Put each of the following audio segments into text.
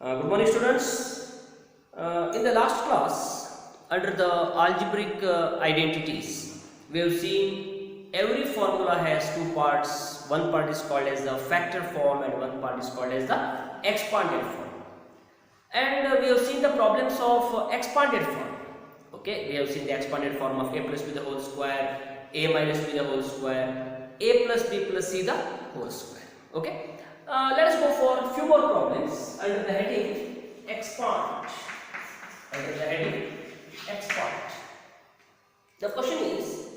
Good morning, students. In the last class, under the algebraic identities, we have seen every formula has two parts. One part is called as the factor form and one part is called as the expanded form. And we have seen the problems of expanded form. Okay, we have seen the expanded form of a plus b the whole square, a minus b the whole square, a plus b plus c the whole square. Okay. Let us go for a few more problems under the heading expand. Under the heading expand. The question is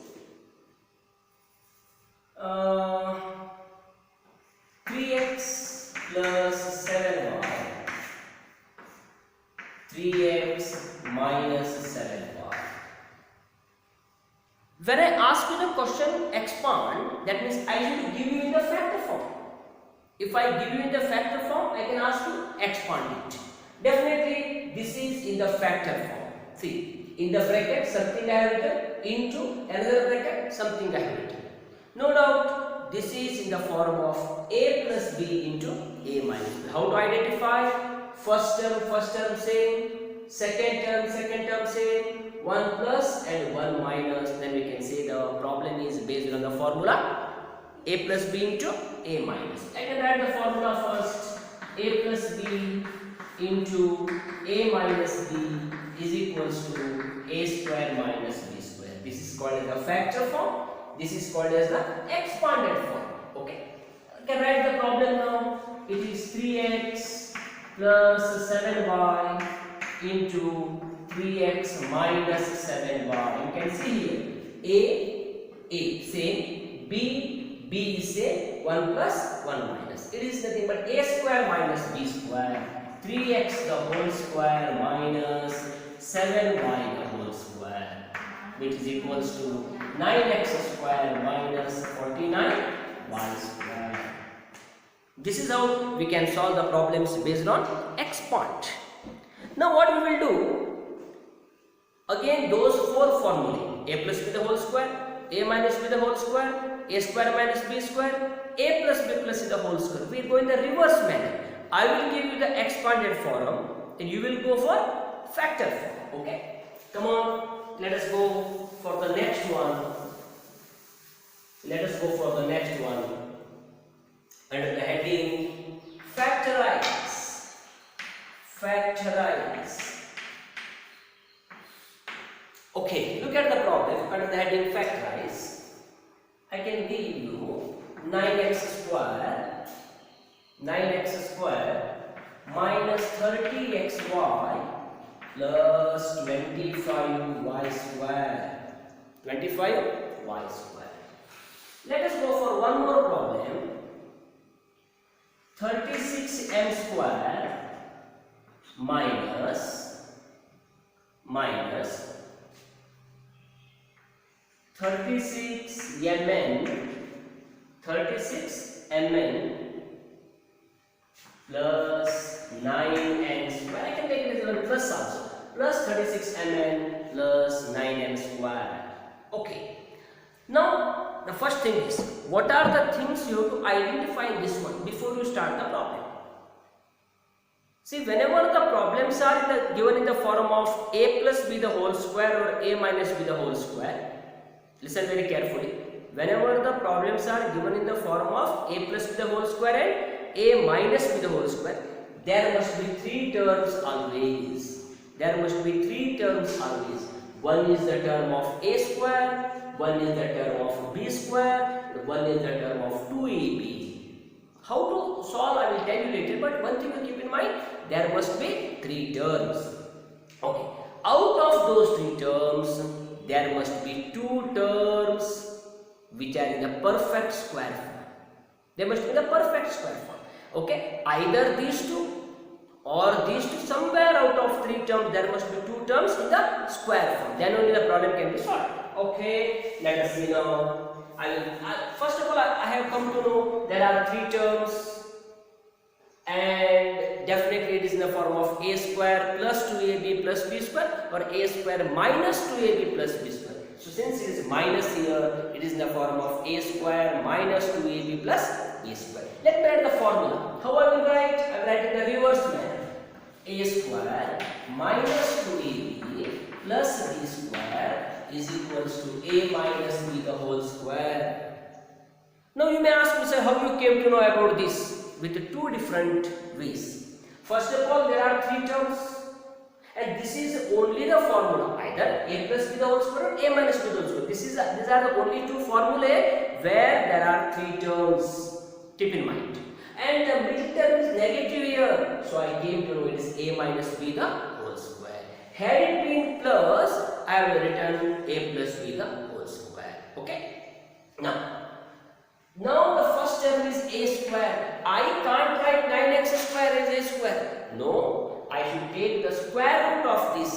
3x plus 7y, 3x minus 7y. When I ask you the question expand, that means I should give you in the factor form. If I give you in the factor form, I can ask you expand it. Definitely this is in the factor form. See, in the bracket something I have written, into another bracket something I have written. No doubt this is in the form of a plus b into a minus b. How to identify? First term same, second term same, 1 plus and 1 minus. Then we can say the problem is based on the formula a plus b into a minus. I can write the formula first. A plus b into a minus b is equals to a square minus b square. This is called as the factor form. This is called as the expanded form. Okay. I can write the problem now. It is 3x plus 7y into 3x minus 7y. You can see here a same, b is a 1 plus 1 minus. It is nothing but a square minus b square, 3x the whole square minus 7y the whole square, which is equals to 9x square minus 49y square. This is how we can solve the problems based on expand. Now what we will do? Again those four formulae, a plus b the whole square, a minus b the whole square, a square minus b square, a plus b plus c the whole square. We go in the reverse manner. I will give you the expanded form and you will go for factor form. Okay. Come on, let us go for the next one. Let us go for the next one. Under the heading Factorize. Factorize. Okay, look at the problem under the heading Factorize. I can give you 9x square minus 30xy plus 25y square. 25y square. Let us go for one more problem. 36m square minus 36mn plus 9n square. I can take it as a plus also. Plus 36mn plus 9n square. Okay. Now the first thing is, what are the things you have to identify in this one before you start the problem? See, whenever the problems are given in the form of a plus b the whole square or a minus b the whole square, listen very carefully. Whenever the problems are given in the form of a plus b the whole square and a minus b the whole square, there must be three terms always. There must be three terms always. One is the term of a square, one is the term of b square, and one is the term of 2ab. How to solve I will tell you later, but one thing to keep in mind, there must be three terms. Okay. Out of those three terms, there must be two terms which are in the perfect square form. They must be in the perfect square form. Okay, either these two or these two. Somewhere out of three terms there must be two terms in the square form. Then only the problem can be solved. Okay, let us see now. First of all, I have come to know there are three terms, and definitely it is in the form of a square plus 2ab plus b square or a square minus 2ab plus b square. So since it is minus here, it is in the form of a square minus 2ab plus b square. Let me write the formula. How I will write? I will write in the reverse manner. a square minus 2ab plus b square is equals to a minus b the whole square. Now you may ask me, sir, how you came to know about this? With two different ways. First of all, there are three terms, and this is only the formula, either a plus b the whole square or a minus b the whole square. These are the only two formulae where there are three terms. Keep in mind. And the middle term is negative here, so I came to know it is a minus b the whole square. Had it been plus, I will written a plus b the whole square. Okay? Now the first term is a square. I can't write 9x square as a square. No, I should take the square root of this,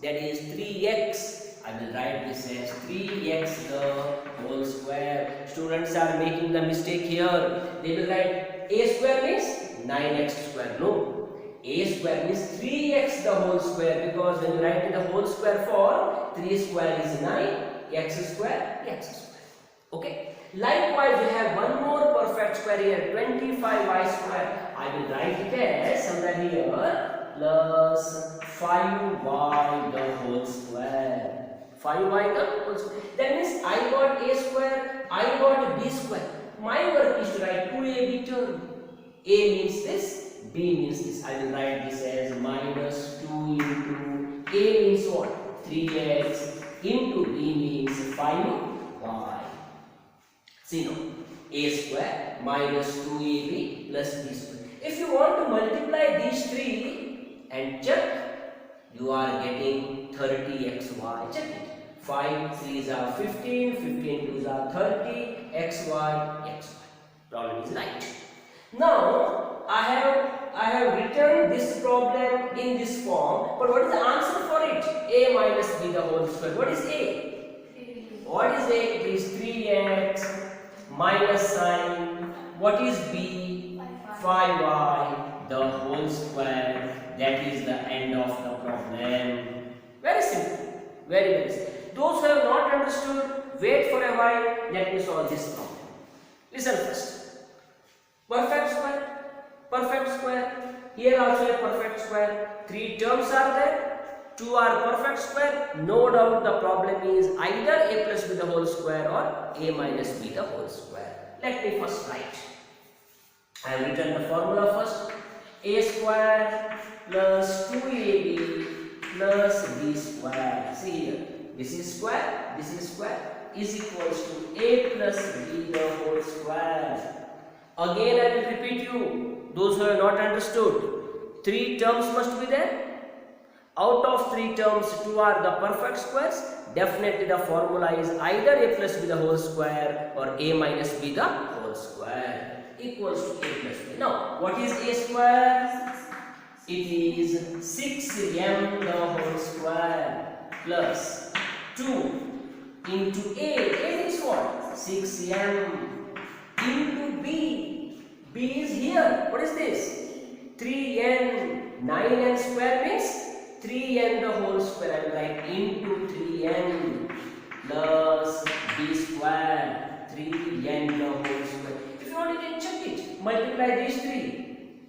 that is 3x. I will write this as 3x the whole square. Students are making the mistake here. They will write a square means 9x square. No, a square means 3x the whole square, because when you write in the whole square form, 3 square is 9, x square, x square. Okay. Likewise, you have one more perfect square here, 25y square. I will write it as somewhere here plus 5y the whole square. 5y the whole square. That means I got a square, I got b square. My work is to write 2ab term. A means this, b means this. I will write this as minus 2 into a means what? 3x into b means 5y. See now, a square minus 2ab plus b square. If you want to multiply these three and check, you are getting 30xy. Check it. 5 3s are 15, 15 2s are 30, xy. Problem is right. Now I have written this problem in this form, but what is the answer for it? A minus b the whole square. What is a? What is a? It is 3x minus sign. What is b? 5y the whole square. That is the end of the problem. Very simple. Very simple. Those who have not understood, wait for a while. Let me solve this problem. Listen first. Perfect square. Perfect square. Here also a perfect square. Three terms are there. Two are perfect square. No doubt the problem is either a plus b the whole square or a minus b the whole square. Let me first write. I have written the formula first. A square plus 2ab plus b square. See here. This is square is equals to a plus b the whole square. Again I will repeat you. Those who have not understood. Three terms must be there. Out of three terms, two are the perfect squares. Definitely the formula is either a plus b the whole square or a minus b the whole square equals to a plus b. Now, what is a square? It is 6m the whole square plus 2 into a. A is what? 6m into b. B is here. What is this? 3n. 9n square means 3n the whole square. I will write into 3n plus b square. 3n the whole square. If you want, you can check it. Multiply these three.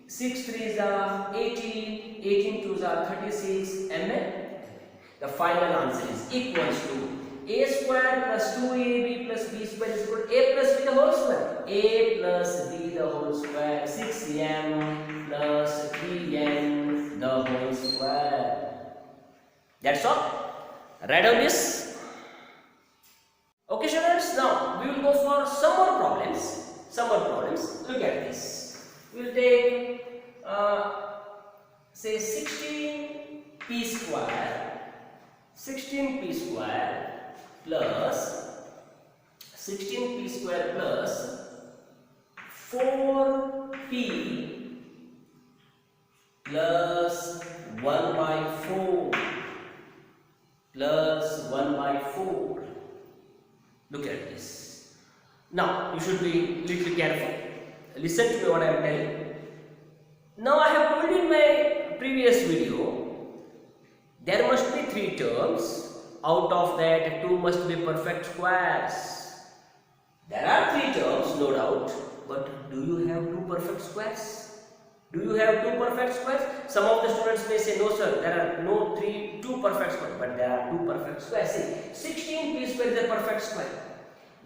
6 3s are 18. 18 2s are 36 mn. The final answer is equals to a square plus 2ab plus b square is equal to a plus b the whole square. A plus b the whole square. 6m plus 3n the whole square. That's all. Write down this. Okay, students. Now we will go for some more problems. Look at this. We will take say 16p square. 16p square plus 16p square plus 4p plus 1 by 4 plus 1 by 4. Look at this. Now you should be little careful. Listen to me what I am telling. Now I have told you in my previous video, there must be three terms. Out of that, two must be perfect squares. There are three terms, no doubt. But do you have two perfect squares? Do you have two perfect squares? Some of the students may say, no sir, there are no two perfect squares, but there are two perfect squares. See, 16 p square is a perfect square.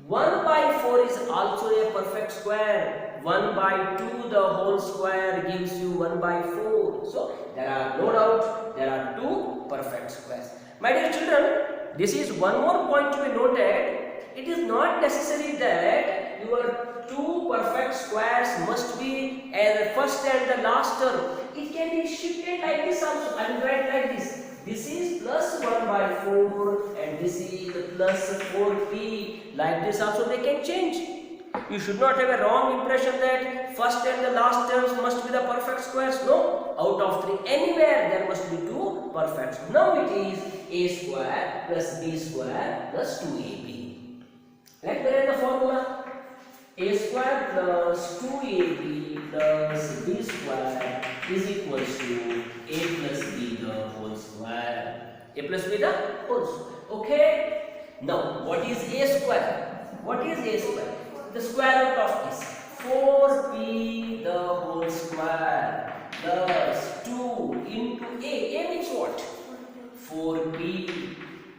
1 by 4 is also a perfect square. 1 by 2 the whole square gives you 1 by 4. So there are no doubt there are two perfect squares. My dear children, this is one more point to be noted. It is not necessary that your two perfect squares must be the first and the last term. It can be shifted like this also. I will write like this. This is plus 1 by 4 and this is plus 4p. Like this also they can change. You should not have a wrong impression that first and the last terms must be the perfect squares. No, out of 3 anywhere there must be two perfect. Now it is a square plus b square plus 2ab. Let me write the formula. A square plus 2ab plus b square is equals to a plus b the whole square. A plus b the whole square. Okay. Now what is a square? What is a square? The square root of this. 4p the whole square plus 2 into a. A means what? 4p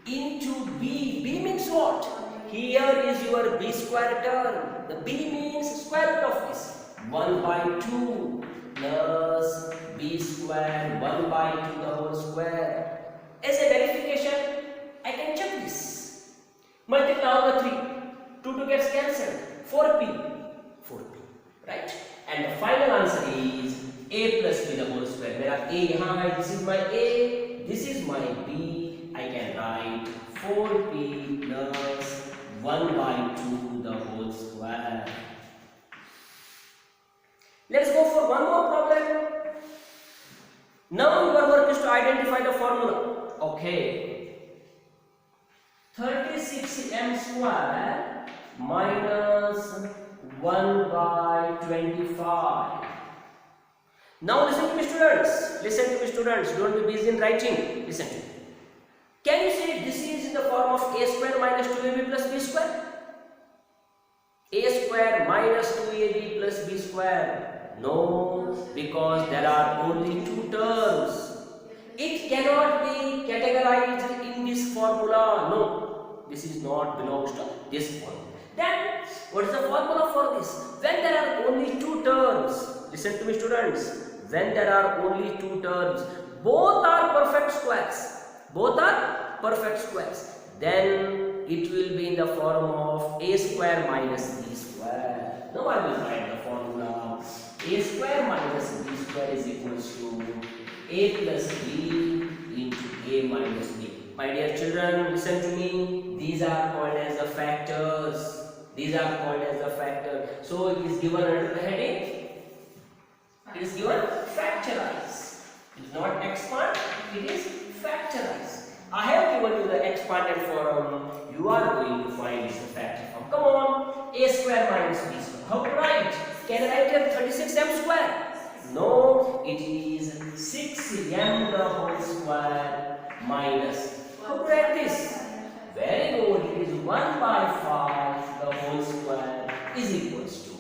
into b. B means what? Here is your b square term. The b means square root of this. 1 by 2 plus b square 1 by 2 the whole square. As a verification, I can check this. Multiply all the 3. 2 gets cancelled. 4p. 4p. Right? And the final answer is a plus b the whole square. Where a यहाँ है, this is my a, this is my b. I can write 4p plus 1 by 2 the whole square. Let's go for one more problem. Now your work is to identify the formula. Okay. 36m square minus 1 by 25. Now listen to me students. Listen to me students. Don't be busy in writing. Listen to me. Can you say this is in the form of a square minus 2ab plus b square? A square minus 2ab plus b square. No, because there are only two terms. It cannot be categorized in this formula. No, this is not belongs to this formula. Then what is the formula for this? When there are only two terms. Listen to me students. When there are only two terms, both are perfect squares. Both are perfect squares. Then it will be in the form of a square minus b square. Now I will write the formula. A square minus b square is equals to a plus b into a minus b. My dear children, listen to me. These are called as the factors. These are called as the factor. So it is given under the heading. It is given factorize. It is not expand. It is factorize. I have given you the expanded form. You are going to find the factor form. Come on. A square minus b square. How to write? Can I write here 36m square? No. It is 6m the whole square minus. How to write this? Very good. It is 1 by 5 the whole square is equals to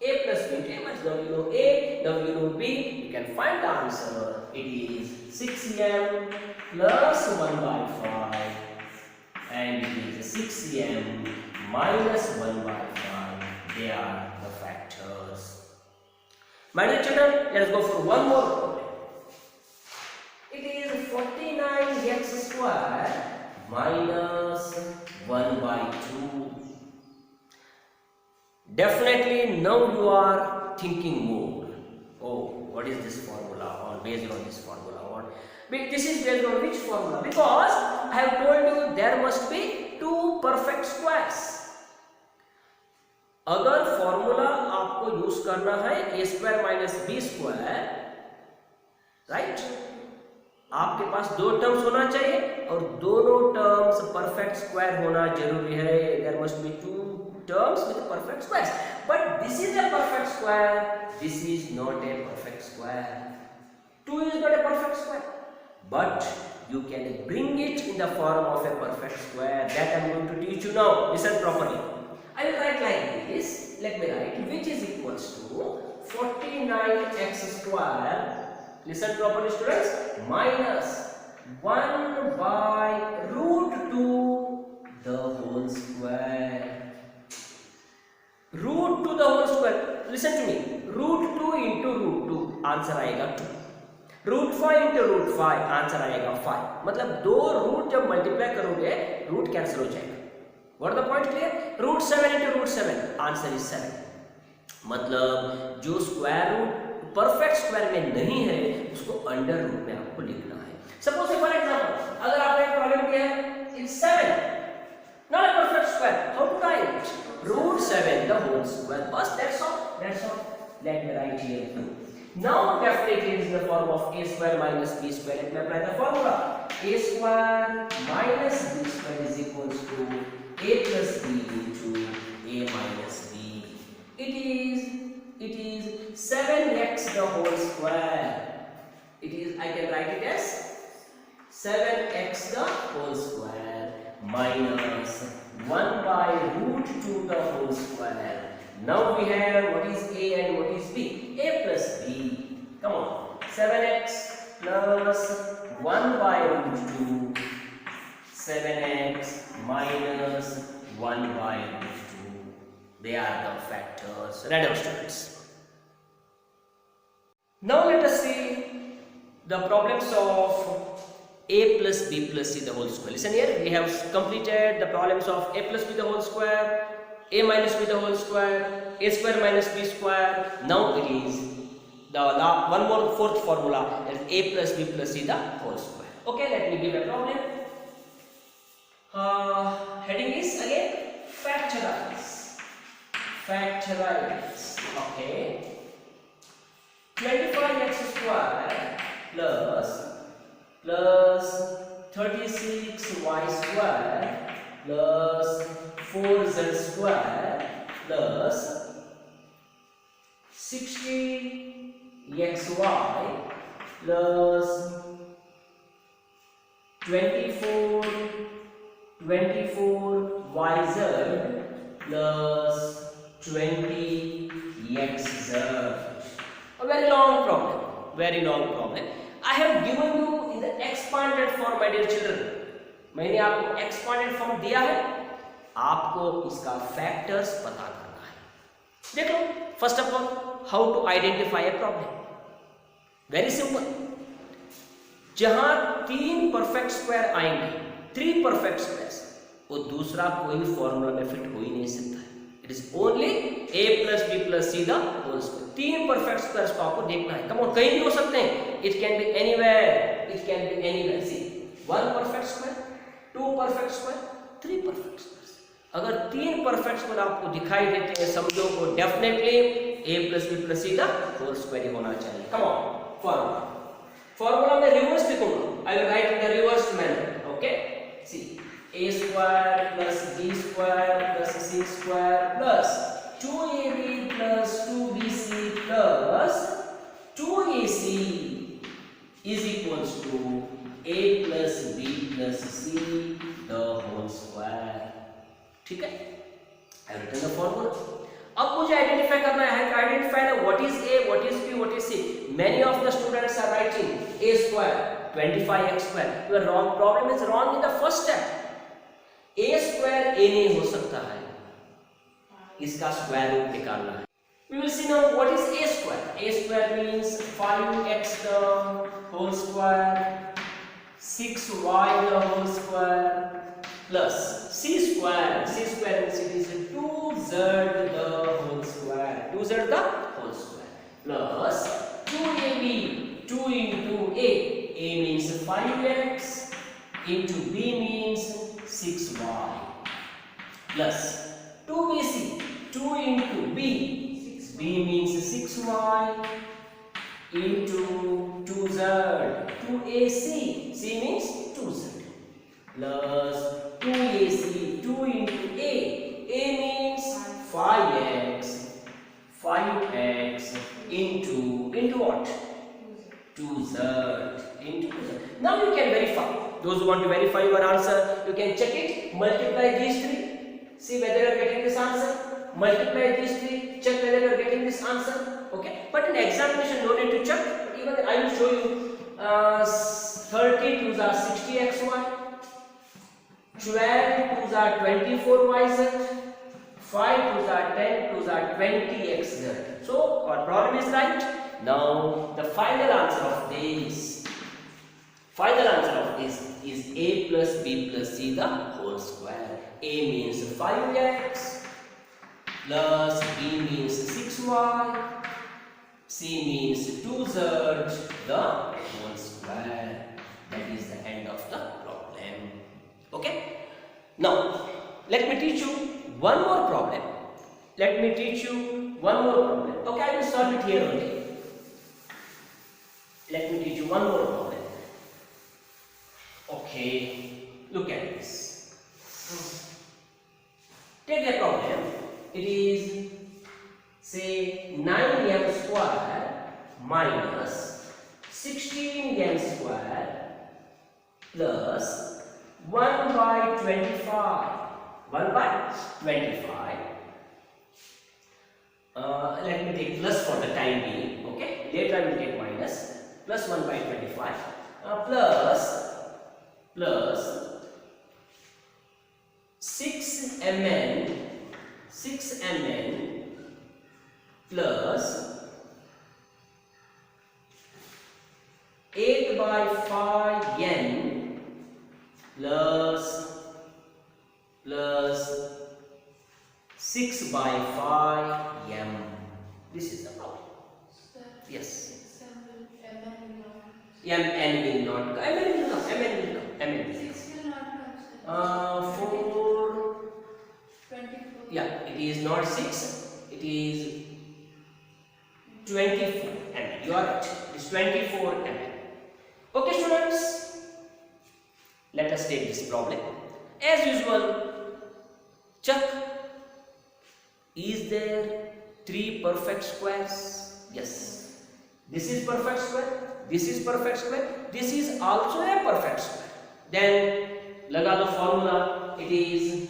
a plus b. Now you know a, now you know b. You can find the answer. It is 6m plus 1 by 5 and it is 6m minus 1 by 5. They are the factors. My dear children, let us go for one more problem. It is 49x square minus 1 by 2. Definitely now you are thinking more. Oh, what is this formula, or based on this formula, or this is based on which formula? Because I have told you there must be two perfect squares. अगर formula आपको use करना है a square minus b square, right, आपके पास दो terms होना चाहिए और दोनों टर्म्स परफेक्ट स्क्वायर होना जरूरी है. There must be two terms with perfect squares, but this is a perfect square, this is not a perfect square. 2 is not a perfect square, but you can bring it in the form of a perfect square. That I am going to teach you now. Listen properly. I will write like this. Let me write which is equals to 49x square, listen properly students, minus 1 by root 2 the whole square. Root 2 the whole square, listen to me, root 2 into root 2 answer आएगा 2, root 5 into root 5 answer आएगा 5. मतलब दो root जब multiply करोगे root cancel हो जाएगा. What the point clear? Root 7 into root 7 answer is 7. मतलब जो स्क्वायर रूट परफेक्ट स्क्वायर में नहीं है उसको अंडर रूट में आपको लिखना है. सपोज फॉर एग्जांपल अगर आपने एक प्रॉब्लम किया है it's 7 not a perfect square, how to write? Root 7 the whole square, बस that's all. Let me write here. Now definitely it is in the form of a square minus b square. Let me apply the formula. A square minus b square is equals to a plus b into a minus b. It is 7x the whole square. It is, I can write it as 7x the whole square minus 1 by root 2 the whole square. Now we have what is a and what is b? A plus b. Come on. 7x plus 1 by root 2. 7x minus 1 by root 2. They are the factors. Random students. Now let us see the problems of a plus b plus c the whole square. Listen here. We have completed the problems of a plus b the whole square, a minus b the whole square, a square minus b square. Now it is the one more fourth formula, that is a plus b plus c the whole square. Okay, let me give a problem. Heading is again factorize. Factorize. Okay. 25x square plus 36y square plus 4z square plus 60xy plus 24yz plus 20xz. A very long problem. Very long problem. I have given you in the expanded form, my dear children. मैंने आपको expanded form दिया है, आपको इसका factors पता करना है. देखो first of all how to identify a problem. Very simple. जहां 3 परफेक्ट स्क्वायर आएंगे, 3 परफेक्ट स्क्वायर्स, वो दूसरा कोई फॉर्मूला में फिट हो ही नहीं सकता है. It is only a plus b plus c the whole square. 3 perfect squares को आपको देखना है. कम ऑन, कहीं भी हो सकते हैं. It can be anywhere. It can be anywhere. See 1 perfect square, 2 perfect square, 3 perfect square. अगर 3 परफेक्ट स्क्वायर आपको दिखाई देते हैं, समझो को definitely a plus b plus c का होल स्क्वायर ही होना चाहिए. कम ऑन, फॉर्मूला में रिवर्स लिखूंगा. I will write in the reverse manner. Okay, see a square plus b square plus c square plus 2ab plus 2bc plus 2ac is equals to a plus b plus c the whole square. ठीक है, I have written the formula. अब मुझे identify करना है, identify what is a, what is b, what is c. Many of the students are writing a square 25x square. Your wrong problem is wrong in the first step. a square a नहीं हो सकता है, इसका square root निकालना है. We will see now what is a square. A square means 5x the whole square, 6y the whole square plus c square. C square means it is 2z the whole square. 2z the whole square plus 2ab, 2 into a. A means 5x into b means 6y plus 2bc, 2 into b, b means 6y into 2z, 2ac, c means 2z plus 2ac, 2 into a means 5x into what? 2z into 2z. Now you can verify. Those who want to verify your answer, you can check it, multiply these 3, see whether you are getting this answer, multiply these 3, check whether you are getting this answer. Okay, but in examination no need to check. Even I will show you 30 2s are 60xy, 12 2s are 24yz, 5 2s are 10 2s are 20xz. So our problem is right. Now the final answer of this is a plus b plus c the whole square. A means 5x plus b means 6y, c means 2z the whole square. That is the end of the problem. Okay. Now let me teach you one more problem. Okay, I will solve it here only. Let me teach you one more problem. Okay, look at this. Take a problem. It is say 9m square minus 16m square plus 1 by 25. 1 by 25. Let me take plus for the time being. Okay, later I will take minus. Plus 1 by 25 plus 6mn plus 8 by 5n plus 6 by 5m. This is the problem. Yes. mn will not come. mn will come. 6 will not come. 4. 24. Yeah, it is not 6. It is 24 mn. You are right. It is 24 mn. Okay, students. Let us take this problem. As usual, check. Is there 3 perfect squares? Yes. This is perfect square. This is perfect square. This is also a perfect square. Then laga the formula. It is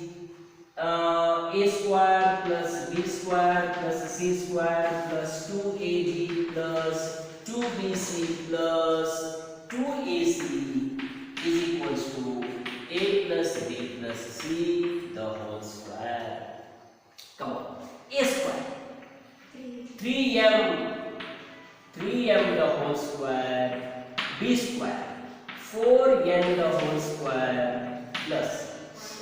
a square plus b square plus c square plus 2ab plus 2bc plus 2ac is equals to a plus b plus c the whole square. Come on. A square. 3m the whole square, b square, 4n the whole square plus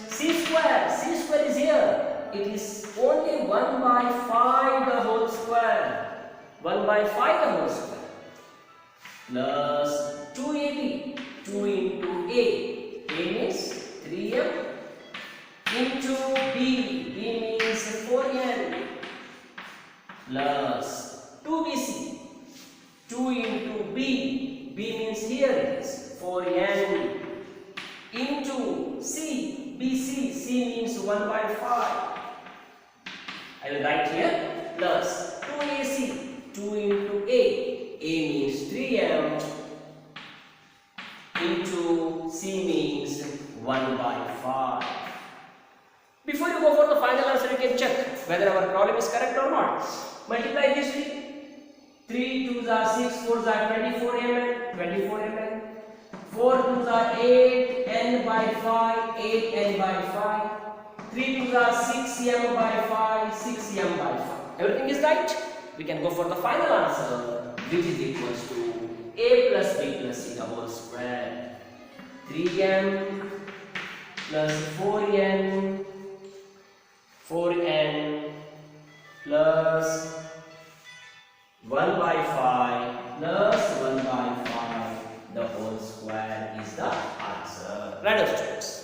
c square. C square is here. It is only 1 by 5 the whole square. 1 by 5 the whole square plus 2ab. 2 into a. A means 3m into b. B means 4n plus 2bc. 2 into b. B means here it is 4n into c. bc. C means 1 by 5. I will write here plus 2ac. 2 into a. A means 3m into c means 1 by 5. Before you go for the final answer, you can check whether our problem is correct or not. Multiply this with 3 2s are 6, 4s are 24 mn, 4 2s are 8, n by 5, 8 n by 5, 3 2s are 6 m by 5, 6 m by 5. Everything is right. We can go for the final answer, which is equals to a plus b plus c the whole square. 3m plus 4n plus 1 by 5 plus 1 by 5 the whole square is the answer. Right, students?